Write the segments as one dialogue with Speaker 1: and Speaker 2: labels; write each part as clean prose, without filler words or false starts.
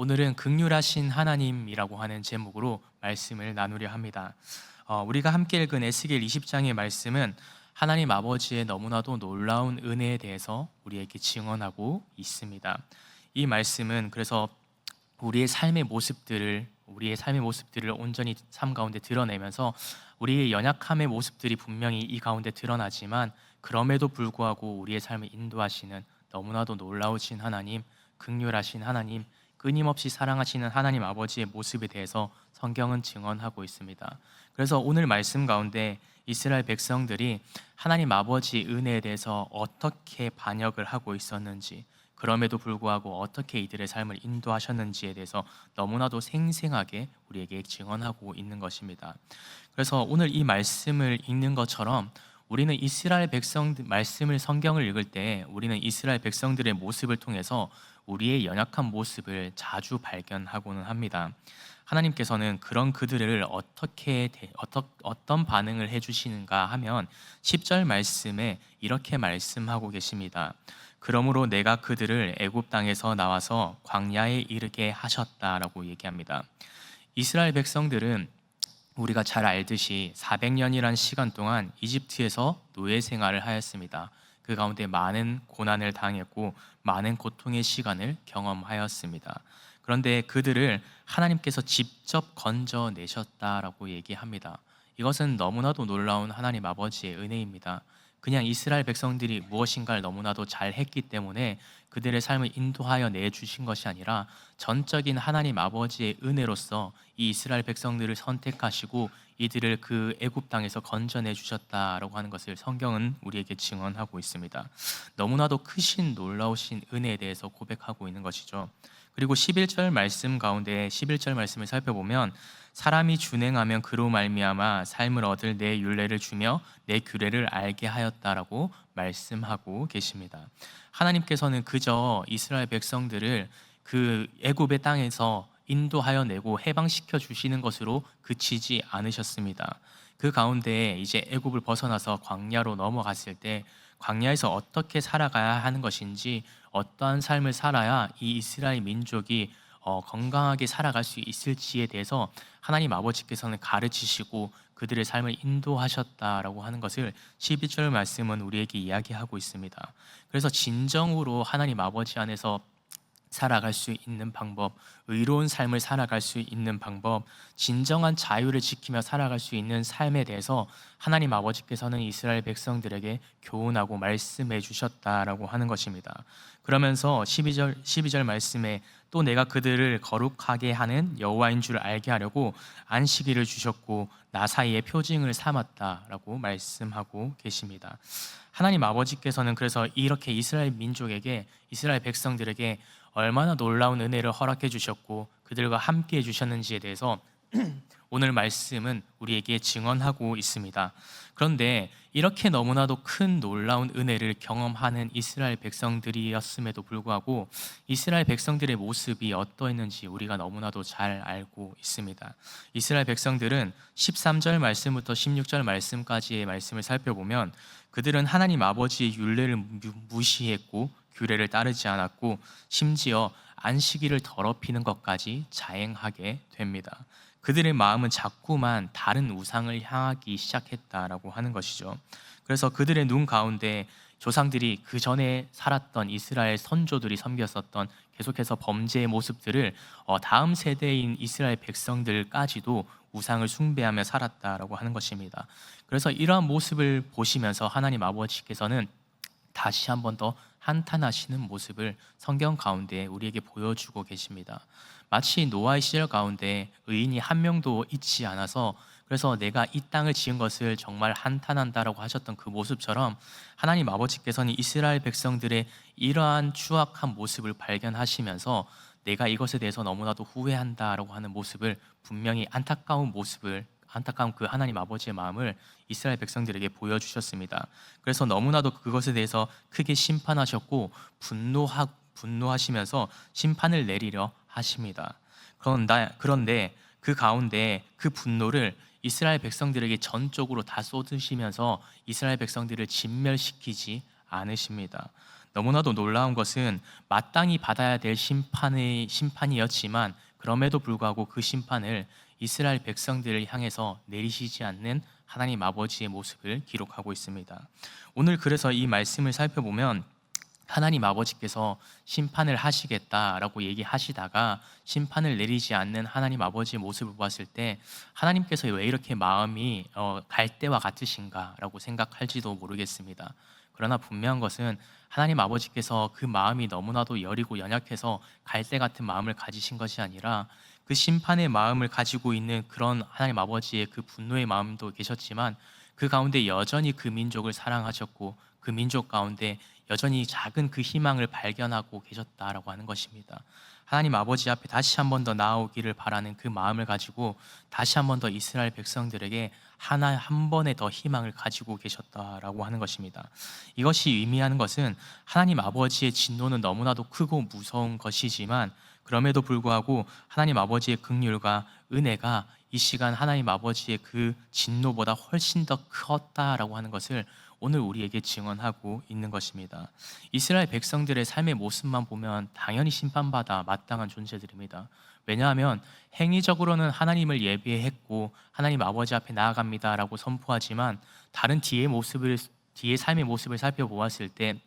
Speaker 1: 오늘은 극률하신 하나님이라고 하는 제목으로 말씀을 나누려 합니다. 우리가 함께 읽은 에스겔 20장의 말씀은 하나님 아버지의 너무나도 놀라운 은혜에 대해서 우리에게 증언하고 있습니다. 이 말씀은 그래서 우리의 삶의 모습들을 온전히 삶 가운데 드러내면서 우리의 연약함의 모습들이 분명히 이 가운데 드러나지만 그럼에도 불구하고 우리의 삶을 인도하시는 너무나도 놀라우신 하나님, 극률하신 하나님, 끊임없이 사랑하시는 하나님 아버지의 모습에 대해서 성경은 증언하고 있습니다. 그래서 오늘 말씀 가운데 이스라엘 백성들이 하나님 아버지 은혜에 대해서 어떻게 반역을 하고 있었는지, 그럼에도 불구하고 어떻게 이들의 삶을 인도하셨는지에 대해서 너무나도 생생하게 우리에게 증언하고 있는 것입니다. 그래서 오늘 이 말씀을 읽는 것처럼 우리는 이스라엘 백성들 말씀을 성경을 읽을 때 우리는 이스라엘 백성들의 모습을 통해서 우리의 연약한 모습을 자주 발견하고는 합니다. 하나님께서는 그런 그들을 어떤 반응을 해주시는가 하면 10절 말씀에 이렇게 말씀하고 계십니다. 그러므로 내가 그들을 애굽 땅에서 나와서 광야에 이르게 하셨다라고 얘기합니다. 이스라엘 백성들은 우리가 잘 알듯이 400년이란 시간 동안 이집트에서 노예 생활을 하였습니다. 그 가운데 많은 고난을 당했고 많은 고통의 시간을 경험하였습니다. 그런데 그들을 하나님께서 직접 건져내셨다라고 얘기합니다. 이것은 너무나도 놀라운 하나님 아버지의 은혜입니다. 그냥 이스라엘 백성들이 무엇인가를 너무나도 잘했기 때문에 그들의 삶을 인도하여 내주신 것이 아니라 전적인 하나님 아버지의 은혜로서 이 이스라엘 백성들을 선택하시고 이들을 그 애굽 땅에서 건져내 주셨다라고 하는 것을 성경은 우리에게 증언하고 있습니다. 너무나도 크신 놀라우신 은혜에 대해서 고백하고 있는 것이죠. 그리고 11절 말씀 가운데 11절 말씀을 살펴보면 사람이 준행하면 그로 말미암아 삶을 얻을 내 율례를 주며 내 규례를 알게 하였다라고 말씀하고 계십니다. 하나님께서는 그저 이스라엘 백성들을 그 애굽의 땅에서 인도하여 내고 해방시켜 주시는 것으로 그치지 않으셨습니다. 그 가운데 이제 애굽을 벗어나서 광야로 넘어갔을 때 광야에서 어떻게 살아가야 하는 것인지, 어떠한 삶을 살아야 이 이스라엘 민족이 건강하게 살아갈 수 있을지에 대해서 하나님 아버지께서는 가르치시고 그들의 삶을 인도하셨다라고 하는 것을 12절 말씀은 우리에게 이야기하고 있습니다. 그래서 진정으로 하나님 아버지 안에서 살아갈 수 있는 방법, 의로운 삶을 살아갈 수 있는 방법, 진정한 자유를 지키며 살아갈 수 있는 삶에 대해서 하나님 아버지께서는 이스라엘 백성들에게 교훈하고 말씀해 주셨다라고 하는 것입니다. 그러면서 12절 말씀에 또 내가 그들을 거룩하게 하는 여호와인 줄 알게 하려고 안식일을 주셨고 나 사이에 표징을 삼았다라고 말씀하고 계십니다. 하나님 아버지께서는 그래서 이렇게 이스라엘 민족에게, 이스라엘 백성들에게 얼마나 놀라운 은혜를 허락해 주셨고 그들과 함께 해 주셨는지에 대해서 오늘 말씀은 우리에게 증언하고 있습니다. 그런데 이렇게 너무나도 큰 놀라운 은혜를 경험하는 이스라엘 백성들이었음에도 불구하고 이스라엘 백성들의 모습이 어떠했는지 우리가 너무나도 잘 알고 있습니다. 이스라엘 백성들은 13절 말씀부터 16절 말씀까지의 말씀을 살펴보면 그들은 하나님 아버지의 율례를 무시했고 규례를 따르지 않았고 심지어 안식일을 더럽히는 것까지 자행하게 됩니다. 그들의 마음은 자꾸만 다른 우상을 향하기 시작했다라고 하는 것이죠. 그래서 그들의 눈 가운데 조상들이 그 전에 살았던 이스라엘 선조들이 섬겼었던 계속해서 범죄의 모습들을 다음 세대인 이스라엘 백성들까지도 우상을 숭배하며 살았다라고 하는 것입니다. 그래서 이러한 모습을 보시면서 하나님 아버지께서는 다시 한 번 더 한탄하시는 모습을 성경 가운데 우리에게 보여주고 계십니다. 마치 노아의 시절 가운데 의인이 한 명도 있지 않아서 그래서 내가 이 땅을 지은 것을 정말 한탄한다라고 하셨던 그 모습처럼 하나님 아버지께서는 이스라엘 백성들의 이러한 추악한 모습을 발견하시면서 내가 이것에 대해서 너무나도 후회한다라고 하는 모습을, 분명히 안타까운 그 하나님 아버지의 마음을 이스라엘 백성들에게 보여주셨습니다. 그래서 너무나도 그것에 대해서 크게 심판하셨고 분노하시면서 심판을 내리려 하십니다. 그런데 그 가운데 그 분노를 이스라엘 백성들에게 전적으로 다 쏟으시면서 이스라엘 백성들을 진멸시키지 않으십니다. 너무나도 놀라운 것은 마땅히 받아야 될 심판이었지만 그럼에도 불구하고 그 심판을 이스라엘 백성들을 향해서 내리시지 않는 하나님 아버지의 모습을 기록하고 있습니다. 오늘 그래서 이 말씀을 살펴보면 하나님 아버지께서 심판을 하시겠다라고 얘기하시다가 심판을 내리지 않는 하나님 아버지의 모습을 보았을 때 하나님께서 왜 이렇게 마음이 갈대와 같으신가라고 생각할지도 모르겠습니다. 그러나 분명한 것은 하나님 아버지께서 그 마음이 너무나도 여리고 연약해서 갈대 같은 마음을 가지신 것이 아니라 그 심판의 마음을 가지고 있는 그런 하나님 아버지의 그 분노의 마음도 계셨지만 그 가운데 여전히 그 민족을 사랑하셨고 그 민족 가운데 여전히 작은 그 희망을 발견하고 계셨다라고 하는 것입니다. 하나님 아버지 앞에 다시 한 번 더 나아오기를 바라는 그 마음을 가지고 다시 한 번 더 이스라엘 백성들에게 하나 한 번에 더 희망을 가지고 계셨다라고 하는 것입니다. 이것이 의미하는 것은 하나님 아버지의 진노는 너무나도 크고 무서운 것이지만 그럼에도 불구하고 하나님 아버지의 긍휼과 은혜가 이 시간 하나님 아버지의 그 진노보다 훨씬 더 컸다라고 하는 것을 오늘 우리에게 증언하고 있는 것입니다. 이스라엘 백성들의 삶의 모습만 보면 당연히 심판받아 마땅한 존재들입니다. 왜냐하면 행위적으로는 하나님을 예배했고 하나님 아버지 앞에 나아갑니다라고 선포하지만 다른 뒤의 삶의 모습을 살펴보았을 때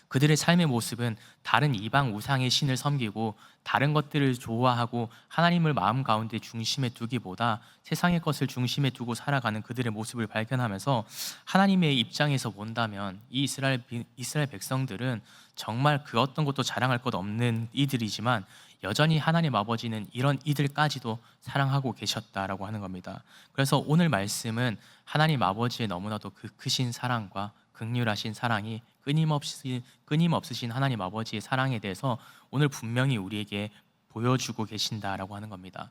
Speaker 1: 그들의 삶의 모습은 다른 이방 우상의 신을 섬기고 다른 것들을 좋아하고 하나님을 마음 가운데 중심에 두기보다 세상의 것을 중심에 두고 살아가는 그들의 모습을 발견하면서 하나님의 입장에서 본다면 이 이스라엘 백성들은 정말 그 어떤 것도 자랑할 것 없는 이들이지만 여전히 하나님 아버지는 이런 이들까지도 사랑하고 계셨다라고 하는 겁니다. 그래서 오늘 말씀은 하나님 아버지의 너무나도 그 크신 사랑과 극률하신 사랑이 끊임없으신 하나님 아버지의 사랑에 대해서 오늘 분명히 우리에게 보여주고 계신다라고 하는 겁니다.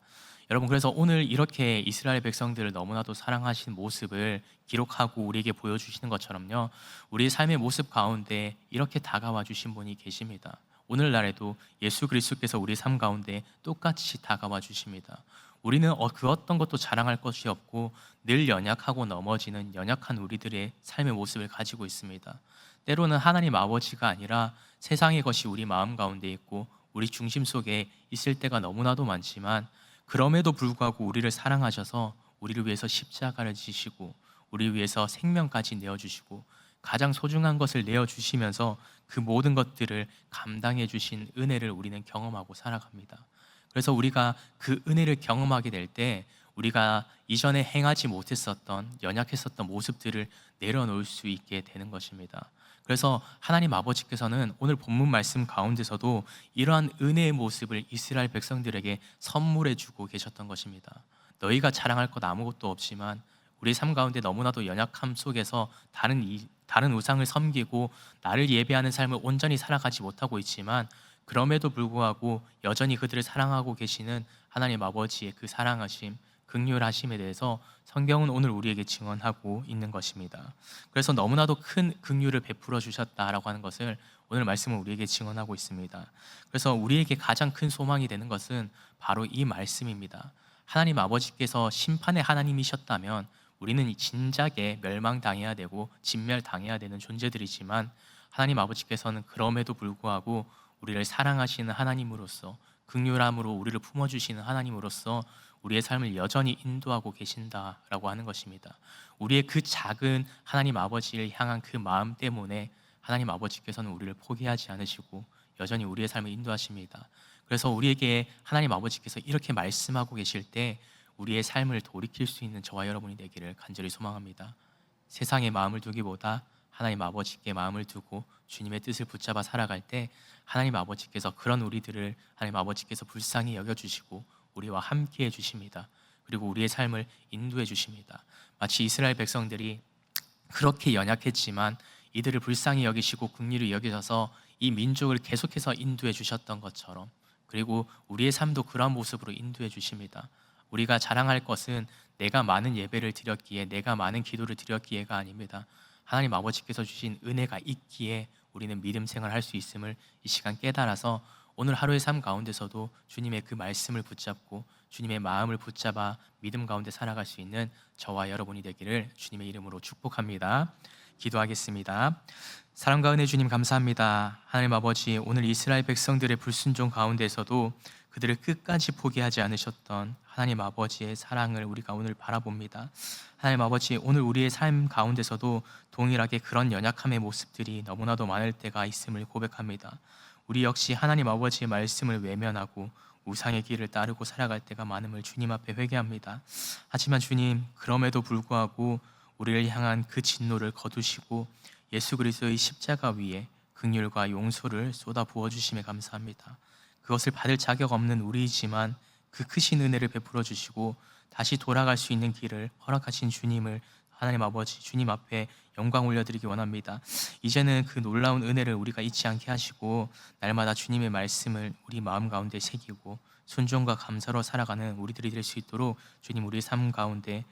Speaker 1: 여러분, 그래서 오늘 이렇게 이스라엘 백성들을 너무나도 사랑하신 모습을 기록하고 우리에게 보여주시는 것처럼요, 우리의 삶의 모습 가운데 이렇게 다가와 주신 분이 계십니다. 오늘날에도 예수 그리스도께서 우리 삶 가운데 똑같이 다가와 주십니다. 우리는 그 어떤 것도 자랑할 것이 없고 늘 연약하고 넘어지는 연약한 우리들의 삶의 모습을 가지고 있습니다. 때로는 하나님 아버지가 아니라 세상의 것이 우리 마음 가운데 있고 우리 중심 속에 있을 때가 너무나도 많지만 그럼에도 불구하고 우리를 사랑하셔서 우리를 위해서 십자가를 지시고 우리를 위해서 생명까지 내어주시고 가장 소중한 것을 내어주시면서 그 모든 것들을 감당해 주신 은혜를 우리는 경험하고 살아갑니다. 그래서 우리가 그 은혜를 경험하게 될 때 우리가 이전에 행하지 못했었던 연약했었던 모습들을 내려놓을 수 있게 되는 것입니다. 그래서 하나님 아버지께서는 오늘 본문 말씀 가운데서도 이러한 은혜의 모습을 이스라엘 백성들에게 선물해 주고 계셨던 것입니다. 너희가 자랑할 것 아무것도 없지만 우리 삶 가운데 너무나도 연약함 속에서 다른 우상을 섬기고 나를 예배하는 삶을 온전히 살아가지 못하고 있지만 그럼에도 불구하고 여전히 그들을 사랑하고 계시는 하나님 아버지의 그 사랑하심, 긍휼하심에 대해서 성경은 오늘 우리에게 증언하고 있는 것입니다. 그래서 너무나도 큰 긍휼을 베풀어 주셨다라고 하는 것을 오늘 말씀은 우리에게 증언하고 있습니다. 그래서 우리에게 가장 큰 소망이 되는 것은 바로 이 말씀입니다. 하나님 아버지께서 심판의 하나님이셨다면 우리는 진작에 멸망당해야 되고 진멸당해야 되는 존재들이지만 하나님 아버지께서는 그럼에도 불구하고 우리를 사랑하시는 하나님으로서 긍휼함으로 우리를 품어주시는 하나님으로서 우리의 삶을 여전히 인도하고 계신다라고 하는 것입니다. 우리의 그 작은 하나님 아버지를 향한 그 마음 때문에 하나님 아버지께서는 우리를 포기하지 않으시고 여전히 우리의 삶을 인도하십니다. 그래서 우리에게 하나님 아버지께서 이렇게 말씀하고 계실 때 우리의 삶을 돌이킬 수 있는 저와 여러분이 되기를 간절히 소망합니다. 세상에 마음을 두기보다 하나님 아버지께 마음을 두고 주님의 뜻을 붙잡아 살아갈 때 하나님 아버지께서 그런 우리들을 하나님 아버지께서 불쌍히 여겨주시고 우리와 함께 해주십니다. 그리고 우리의 삶을 인도해 주십니다. 마치 이스라엘 백성들이 그렇게 연약했지만 이들을 불쌍히 여기시고 긍휼히 여기셔서 이 민족을 계속해서 인도해 주셨던 것처럼 그리고 우리의 삶도 그러한 모습으로 인도해 주십니다. 우리가 자랑할 것은 내가 많은 예배를 드렸기에 내가 많은 기도를 드렸기에가 아닙니다. 하나님 아버지께서 주신 은혜가 있기에 우리는 믿음 생활할 수 있음을 이 시간 깨달아서 오늘 하루의 삶 가운데서도 주님의 그 말씀을 붙잡고 주님의 마음을 붙잡아 믿음 가운데 살아갈 수 있는 저와 여러분이 되기를 주님의 이름으로 축복합니다. 기도하겠습니다. 사랑과 은혜 주님 감사합니다. 하나님 아버지, 오늘 이스라엘 백성들의 불순종 가운데서도 그들을 끝까지 포기하지 않으셨던 하나님 아버지의 사랑을 우리가 오늘 바라봅니다. 하나님 아버지, 오늘 우리의 삶 가운데서도 동일하게 그런 연약함의 모습들이 너무나도 많을 때가 있음을 고백합니다. 우리 역시 하나님 아버지의 말씀을 외면하고 우상의 길을 따르고 살아갈 때가 많음을 주님 앞에 회개합니다. 하지만 주님, 그럼에도 불구하고 우리를 향한 그 진노를 거두시고 예수 그리스도의 십자가 위에 긍휼과 용서를 쏟아 부어 주심에 감사합니다. 그것을 받을 자격 없는 우리이지만 그 크신 은혜를 베풀어 주시고 다시 돌아갈 수 있는 길을 허락하신 주님을 하나님 아버지 주님 앞에 영광 올려드리기 원합니다. 이제는 그 놀라운 은혜를 우리가 잊지 않게 하시고 날마다 주님의 말씀을 우리 마음 가운데 새기고 순종과 감사로 살아가는 우리들이 될 수 있도록 주님 우리 삶 가운데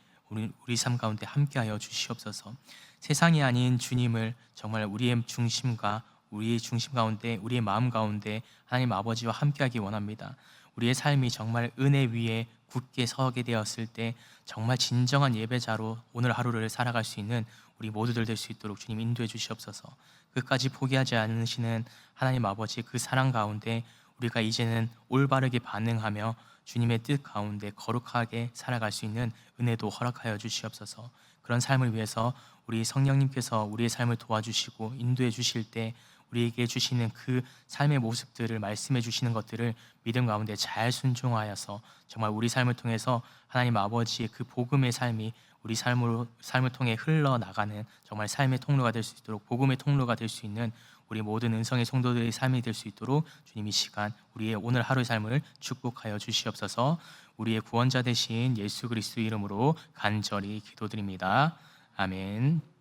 Speaker 1: 함께하여 주시옵소서. 세상이 아닌 주님을 정말 우리의 중심 가운데 우리의 마음 가운데 하나님 아버지와 함께하기 원합니다. 우리의 삶이 정말 은혜 위에 굳게 서게 되었을 때 정말 진정한 예배자로 오늘 하루를 살아갈 수 있는 우리 모두들 될 수 있도록 주님 인도해 주시옵소서. 끝까지 포기하지 않으시는 하나님 아버지 그 사랑 가운데 우리가 이제는 올바르게 반응하며 주님의 뜻 가운데 거룩하게 살아갈 수 있는 은혜도 허락하여 주시옵소서. 그런 삶을 위해서 우리 성령님께서 우리의 삶을 도와주시고 인도해 주실 때 우리에게 주시는 그 삶의 모습들을 말씀해 주시는 것들을 믿음 가운데 잘 순종하여서 정말 우리 삶을 통해서 하나님 아버지의 그 복음의 삶이 우리 삶을 통해 흘러나가는 정말 삶의 통로가 될 수 있도록 복음의 통로가 될 수 있는 우리 모든 은성의 성도들의 삶이 될 수 있도록 주님 이 시간 우리의 오늘 하루의 삶을 축복하여 주시옵소서. 우리의 구원자 되신 예수 그리스도 이름으로 간절히 기도드립니다. 아멘.